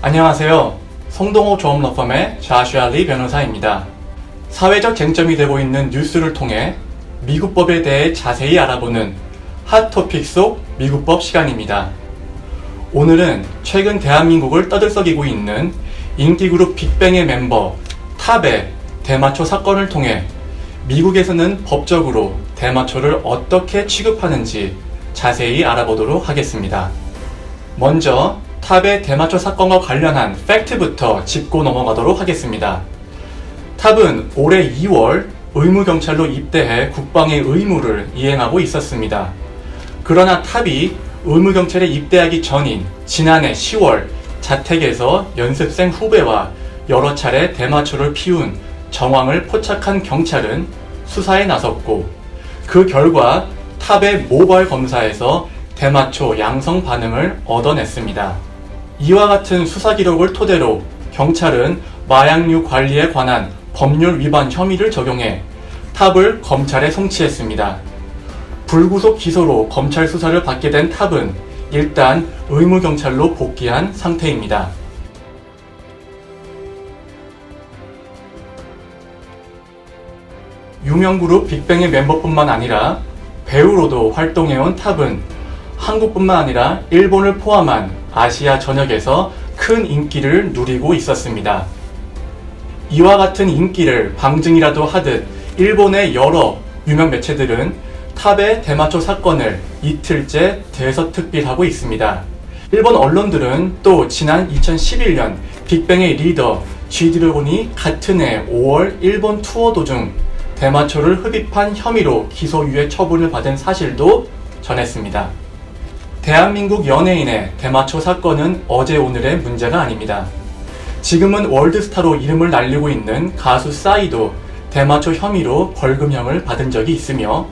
안녕하세요. 성동호 조업러펌의 자슈아 리 변호사입니다. 사회적 쟁점이 되고 있는 뉴스를 통해 미국법에 대해 자세히 알아보는 핫토픽 속 미국법 시간입니다. 오늘은 최근 대한민국을 떠들썩이고 있는 인기그룹 빅뱅의 멤버 탑의 대마초 사건을 통해 미국에서는 법적으로 대마초를 어떻게 취급하는지 자세히 알아보도록 하겠습니다. 먼저 탑의 대마초 사건과 관련한 팩트부터 짚고 넘어가도록 하겠습니다. 탑은 올해 2월 의무경찰로 입대해 국방의 의무를 이행하고 있었습니다. 그러나 탑이 의무경찰에 입대하기 전인 지난해 10월 자택에서 연습생 후배와 여러 차례 대마초를 피운 정황을 포착한 경찰은 수사에 나섰고, 그 결과 탑의 모발 검사에서 대마초 양성 반응을 얻어냈습니다. 이와 같은 수사 기록을 토대로 경찰은 마약류 관리에 관한 법률 위반 혐의를 적용해 탑을 검찰에 송치했습니다. 불구속 기소로 검찰 수사를 받게 된 탑은 일단 의무경찰로 복귀한 상태입니다. 유명그룹 빅뱅의 멤버뿐만 아니라 배우로도 활동해온 탑은 한국뿐만 아니라 일본을 포함한 아시아 전역에서 큰 인기를 누리고 있었습니다. 이와 같은 인기를 방증이라도 하듯 일본의 여러 유명 매체들은 탑의 대마초 사건을 이틀째 대서특필하고 있습니다. 일본 언론들은 또 지난 2011년 빅뱅의 리더 G드래곤이 같은 해 5월 일본 투어 도중 대마초를 흡입한 혐의로 기소유예 처분을 받은 사실도 전했습니다. 대한민국 연예인의 대마초 사건은 어제 오늘의 문제가 아닙니다. 지금은 월드스타로 이름을 날리고 있는 가수 싸이도 대마초 혐의로 벌금형을 받은 적이 있으며,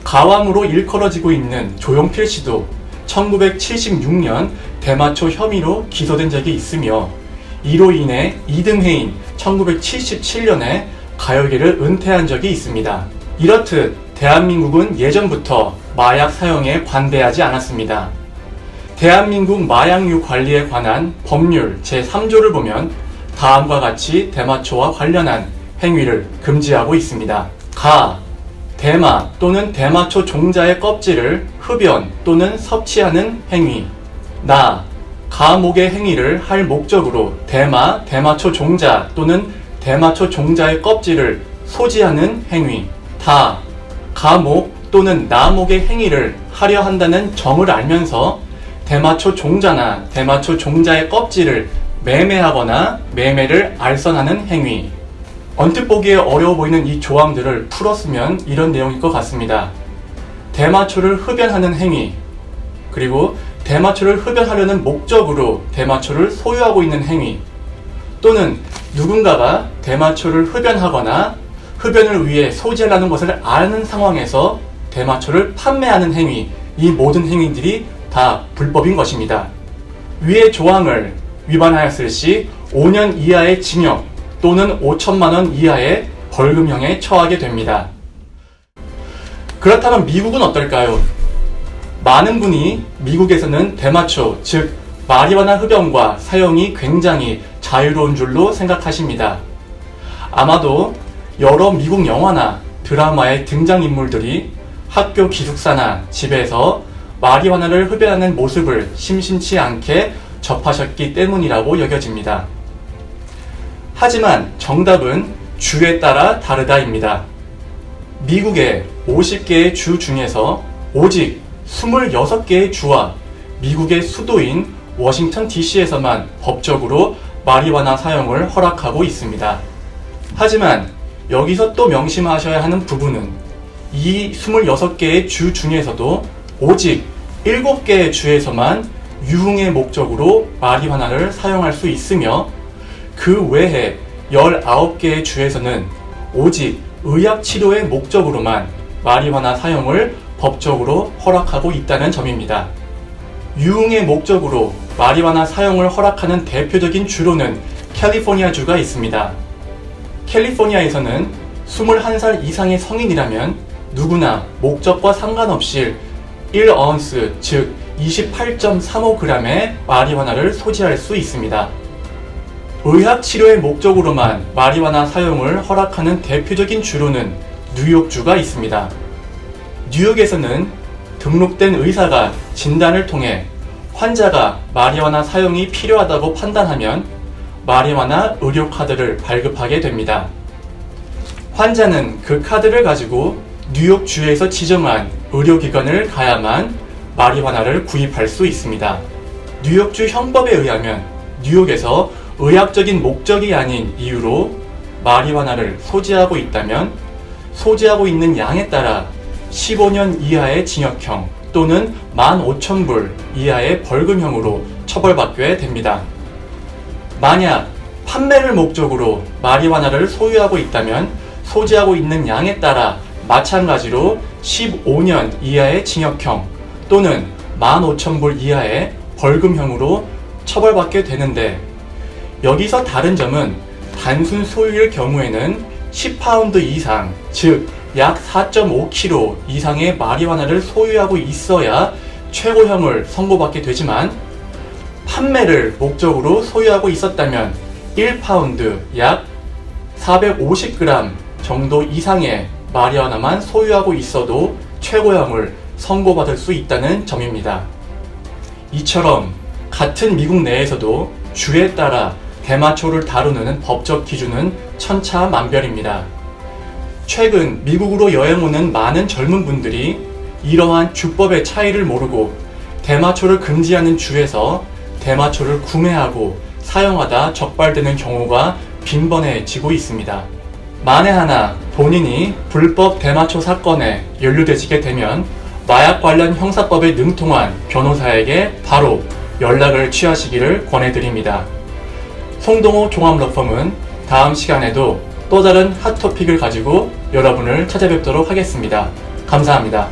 가왕으로 일컬어지고 있는 조용필 씨도 1976년 대마초 혐의로 기소된 적이 있으며, 이로 인해 이등해인 1977년에 가요계를 은퇴한 적이 있습니다. 이렇듯 대한민국은 예전부터 마약 사용에 관대하지 않았습니다. 대한민국 마약류 관리에 관한 법률 제3조를 보면 다음과 같이 대마초와 관련한 행위를 금지하고 있습니다. 가, 대마 또는 대마초 종자의 껍질을 흡연 또는 섭취하는 행위. 나, 가목의 행위를 할 목적으로 대마, 대마초 종자 또는 대마초 종자의 껍질을 소지하는 행위. 다, 가목 또는 나목의 행위를 하려 한다는 정을 알면서 대마초 종자나 대마초 종자의 껍질을 매매하거나 매매를 알선하는 행위. 언뜻 보기에 어려워 보이는 이 조항들을 풀었으면 이런 내용일 것 같습니다. 대마초를 흡연하는 행위, 그리고 대마초를 흡연하려는 목적으로 대마초를 소유하고 있는 행위, 또는 누군가가 대마초를 흡연하거나 흡연을 위해 소지하려는 것을 아는 상황에서 대마초를 판매하는 행위, 이 모든 행위들이 다 불법인 것입니다. 위의 조항을 위반하였을 시 5년 이하의 징역 또는 5천만 원 이하의 벌금형에 처하게 됩니다. 그렇다면 미국은 어떨까요? 많은 분이 미국에서는 대마초, 즉 마리화나 흡연과 사용이 굉장히 자유로운 줄로 생각하십니다. 아마도 여러 미국 영화나 드라마의 등장인물들이 학교 기숙사나 집에서 마리화나를 흡연하는 모습을 심심치 않게 접하셨기 때문이라고 여겨집니다. 하지만 정답은 주에 따라 다르다입니다. 미국의 50개의 주 중에서 오직 26개의 주와 미국의 수도인 워싱턴 DC에서만 법적으로 마리화나 사용을 허락하고 있습니다. 하지만 여기서 또 명심하셔야 하는 부분은 이 26개의 주 중에서도 오직 7개의 주에서만 유흥의 목적으로 마리화나를 사용할 수 있으며, 그 외에 19개의 주에서는 오직 의학 치료의 목적으로만 마리화나 사용을 법적으로 허락하고 있다는 점입니다. 유흥의 목적으로 마리화나 사용을 허락하는 대표적인 주로는 캘리포니아 주가 있습니다. 캘리포니아에서는 21살 이상의 성인이라면 누구나 목적과 상관없이 1언스, 즉 28.35g의 마리화나를 소지할 수 있습니다. 의학 치료의 목적으로만 마리화나 사용을 허락하는 대표적인 주로는 뉴욕주가 있습니다. 뉴욕에서는 등록된 의사가 진단을 통해 환자가 마리화나 사용이 필요하다고 판단하면 마리화나 의료카드를 발급하게 됩니다. 환자는 그 카드를 가지고 뉴욕주에서 지정한 의료기관을 가야만 마리화나를 구입할 수 있습니다. 뉴욕주 형법에 의하면 뉴욕에서 의학적인 목적이 아닌 이유로 마리화나를 소지하고 있다면 소지하고 있는 양에 따라 15년 이하의 징역형 또는 15,000불 이하의 벌금형으로 처벌받게 됩니다. 만약 판매를 목적으로 마리화나를 소유하고 있다면 소지하고 있는 양에 따라 마찬가지로 15년 이하의 징역형 또는 15,000불 이하의 벌금형으로 처벌받게 되는데, 여기서 다른 점은 단순 소유일 경우에는 10파운드 이상, 즉 약 4.5kg 이상의 마리화나를 소유하고 있어야 최고형을 선고받게 되지만, 판매를 목적으로 소유하고 있었다면 1파운드 약 450g 정도 이상의 마리화나만 소유하고 있어도 최고형을 선고받을 수 있다는 점입니다. 이처럼 같은 미국 내에서도 주에 따라 대마초를 다루는 법적 기준은 천차만별입니다. 최근 미국으로 여행 오는 많은 젊은 분들이 이러한 주법의 차이를 모르고 대마초를 금지하는 주에서 대마초를 구매하고 사용하다 적발되는 경우가 빈번해지고 있습니다. 만에 하나 본인이 불법 대마초 사건에 연루되시게 되면 마약 관련 형사법에 능통한 변호사에게 바로 연락을 취하시기를 권해드립니다. 송동호 종합러펌은 다음 시간에도 또 다른 핫토픽을 가지고 여러분을 찾아뵙도록 하겠습니다. 감사합니다.